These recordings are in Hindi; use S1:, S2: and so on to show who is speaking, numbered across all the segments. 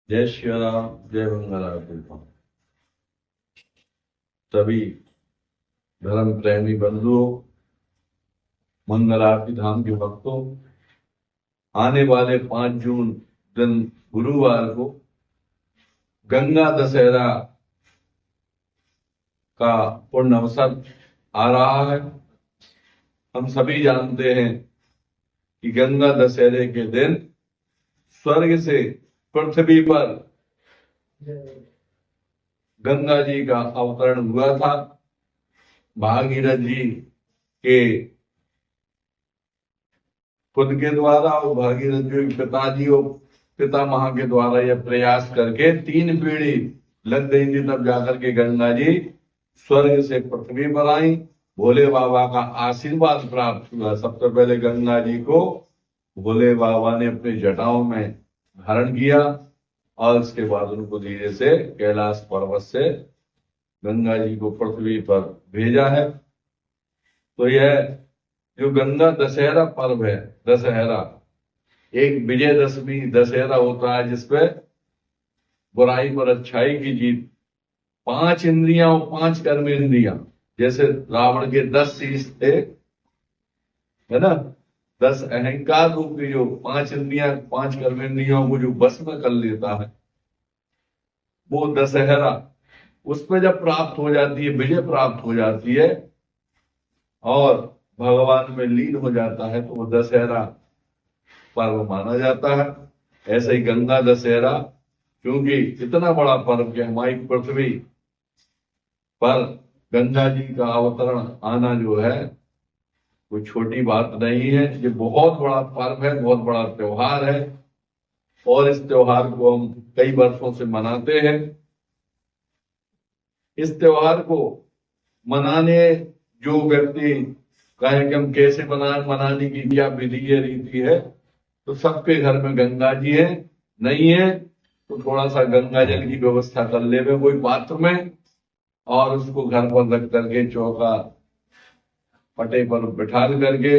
S1: जय श्री राम, जय मंगलापुर। सभी धर्म प्रेमी बंधुओं, मंगल आरती धाम के भक्तों, आने वाले 5 जून दिन गुरुवार को गंगा दशहरा का पूर्ण अवसर आ रहा है। हम सभी जानते हैं कि गंगा दशहरे के दिन स्वर्ग से पृथ्वी पर गंगा जी का अवतरण हुआ था। भागीरथ जी के खुद के द्वारा और भागीरथ जी के पिताजी और पितामह के द्वारा यह प्रयास करके 3 पीढ़ी लग गई थी, तब जाकर के गंगा जी स्वर्ग से पृथ्वी पर आई। भोले बाबा का आशीर्वाद प्राप्त हुआ। सबसे पहले गंगा जी को भोले बाबा ने अपने जटाओं में धारण किया और उसके बाद उनको धीरे से कैलाश पर्वत से गंगा जी को पृथ्वी पर भेजा है। तो यह जो गंगा दशहरा पर्व है, दशहरा एक विजयदशमी दशहरा होता है जिसपे बुराई पर अच्छाई की जीत। 5 इंद्रियां और 5 कर्मेंद्रियां, जैसे रावण के 10 शीश थे, है ना, 10 अहंकार रूपी जो 5 इंद्रियां 5 कर्मेंद्रियों को जो बस में कर लेता है, वो दशहरा उसमें जब प्राप्त हो जाती है, विजय प्राप्त हो जाती है और भगवान में लीन हो जाता है, तो वो दशहरा पर्व माना जाता है। ऐसे ही गंगा दशहरा, क्योंकि इतना बड़ा पर्व कि हमारी पृथ्वी पर गंगा जी का अवतरण आना जो है कोई छोटी बात नहीं है। ये बहुत बड़ा पर्व है, बहुत बड़ा त्योहार है और इस त्योहार को हम कई वर्षों से मनाते हैं। इस त्योहार को मनाने जो व्यक्ति कहे कि हम कैसे मनाने की क्या विधि है, रीति है, तो सबके घर में गंगा जी है। नहीं है तो थोड़ा सा गंगा जल की व्यवस्था कर ले कोई पात्र में और उसको घर पर रख करके चौका पटे पर बिठा करके,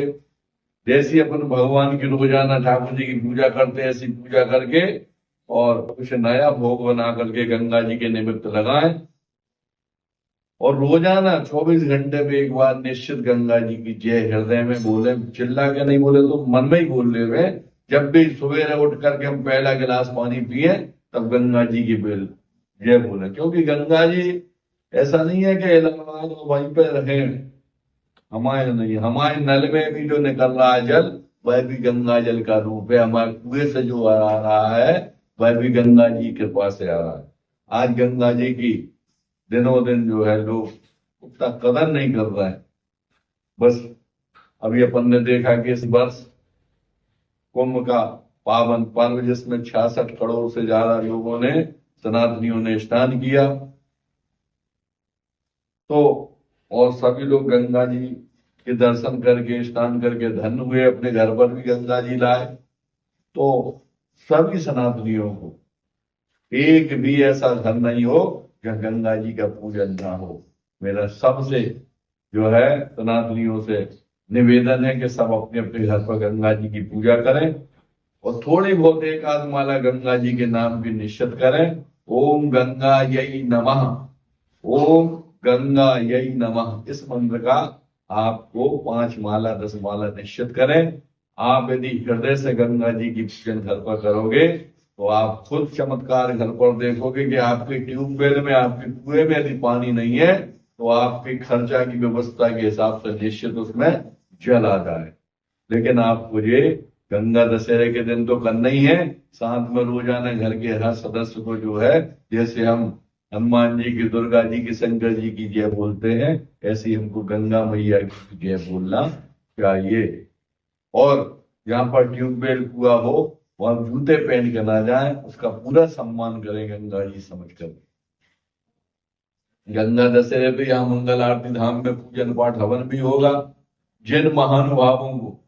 S1: जैसी अपन भगवान की रोजाना ठाकुर जी की पूजा करते हैं ऐसी पूजा करके और कुछ नया भोग बना करके गंगा जी के निमित्त लगाएं और रोजाना 24 घंटे में एक बार निश्चित गंगा जी की जय हृदय में बोले। चिल्ला के नहीं बोले तो मन में ही बोल ले हुए। जब भी सवेरे उठ करके हम पहला गिलास पानी पिए तब गंगा जी की बेल जय बोले, क्योंकि गंगा जी ऐसा नहीं है कि इलाहाबाद वहीं पे रहे, हमारे नहीं, हमारे नल में भी जो निकल रहा है जल वह भी गंगा जल का रूप है। हमारे कुएं से जो आ रहा है वह भी गंगा जी की कृपा से आ रहा है। आज गंगा जी की दिनों दिन जो है लोग उतना कदर नहीं कर रहे हैं। बस अभी अपन ने देखा कि इस वर्ष कुंभ का पावन पर्व जिसमें 66 करोड़ से ज्यादा लोगों ने, सनातनियों ने स्नान किया, तो और सभी लोग गंगा जी के दर्शन करके स्नान करके धन्य हुए, अपने घर पर भी गंगा जी लाए। तो सभी सनातनियों को एक भी ऐसा घर नहीं हो जहाँ गंगा जी का पूजन ना हो। मेरा सबसे जो है सनातनियों से निवेदन है कि सब अपने अपने घर पर गंगा जी की पूजा करें और थोड़ी बहुत एक आध माला गंगा जी के नाम की निश्चित करें। ओम गंगा यही नमः, ओम गंगा यही नमः, इस मंत्र का आपको 5 माला 10 माला निश्चित करें। आप यदि हृदय से गंगा जी की पूजन घर पर करोगे तो आप खुद चमत्कार घर पर देखोगे कि आपके ट्यूबवेल में, आपके कुएं में यदि पानी नहीं है तो आपके खर्चा की व्यवस्था के हिसाब से निश्चित उसमें जल आ जाए। लेकिन आपको ये गंगा दशहरे के दिन तो करना ही है। साथ में रोजाना घर के हर सदस्य को जो है, जैसे हम हनुमान जी की, दुर्गा जी की, शंकर जी की जय बोलते हैं, ऐसे ही हमको गंगा मैया की जय बोलना चाहिए। और जहां पर ट्यूबवेल कुआ हो वहां जूते पहन के ना जाए, उसका पूरा सम्मान करें गंगा जी समझकर। गंगा दशहरे पे यहाँ मंगल आरती धाम में पूजन पाठ हवन भी होगा। जिन महानुभावों को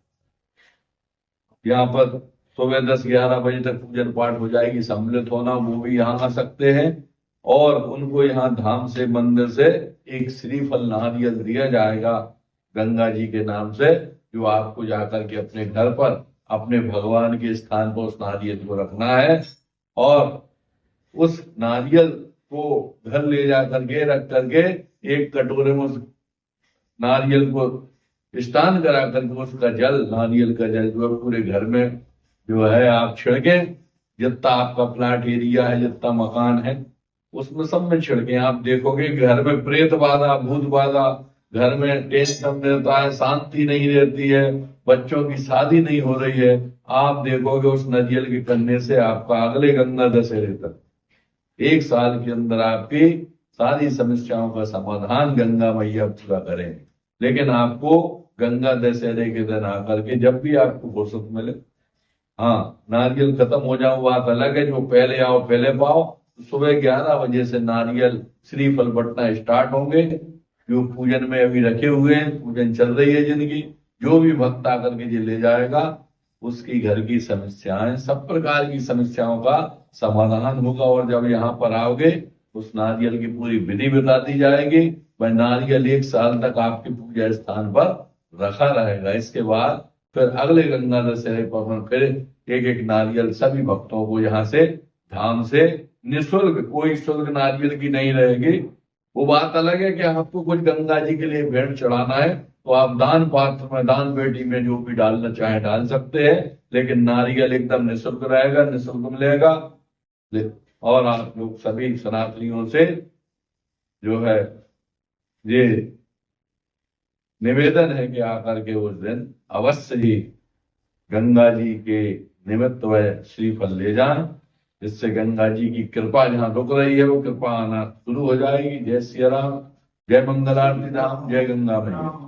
S1: यहाँ पर सुबह 10-11 बजे तक पूजन पाठ हो जाएगी, सम्मिलित होना, वो भी यहाँ आ सकते हैं और उनको यहाँ धाम से, मंदिर से एक श्रीफल नारियल दिया जाएगा गंगा जी के नाम से, जो आपको जाकर के अपने घर पर, अपने भगवान के स्थान पर उस नारियल को रखना है और उस नारियल को घर ले जा करके रख करके एक कटोरे में उस नारियल को स्नान करा करके उसका जल, नारियल का जल जो है पूरे घर में जो है आप छिड़के, जितना आपका प्लाट एरिया है, जितना मकान है उसमें सब में छिड़के। आप देखोगे घर में प्रेत बाधा, भूत बाधा, घर में टेंशन रहता है, शांति नहीं रहती है, बच्चों की शादी नहीं हो रही है, आप देखोगे उस नारियल के करने से आपका अगले गंगा दशहरे तक 1 साल के अंदर आपकी सारी समस्याओं का समाधान गंगा मैया पूरा करें। लेकिन आपको गंगा दशहरे के दिन आकर के जब भी आपको फुर्सत मिले, हाँ नारियल खत्म हो जाओ बात अलग है, जो पहले आओ पहले पाओ। सुबह 11 बजे से नारियल श्रीफल बंटना स्टार्ट होंगे, जो पूजन में अभी रखे हुए हैं, पूजन चल रही है जिनकी, जो भी भक्त आकर के ये ले जाएगा उसकी घर की समस्याएं, सब प्रकार की समस्याओं का समाधान होगा। और जब यहाँ पर आओगे उस नारियल की पूरी विधि बता दी जाएगी। वह नारियल 1 साल तक आपके पूजा स्थान पर रखा रहेगा। इसके बाद फिर अगले गंगा दशहरे पर फिर एक एक नारियल सभी भक्तों को यहाँ से धाम से निःशुल्क, कोई शुल्क नारियल की नहीं रहेगी। वो बात अलग है कि आपको कुछ गंगा जी के लिए भेंट चढ़ाना है तो आप दान पात्र में, दान पेटी में जो भी डालना चाहे डाल सकते हैं, लेकिन नारियल एकदम निःशुल्क रहेगा, निःशुल्क मिलेगा। और आप लोग सभी सनातनियों से जो है ये निवेदन है कि आकर के उस दिन अवश्य ही गंगा जी के निमित्त वह श्रीफल ले जाएं, जिससे गंगा जी की कृपा जहां रुक रही है वो कृपा आना शुरू हो जाएगी। जय सिया राम, जय मंगल आरती धाम, जय गंगा मैया।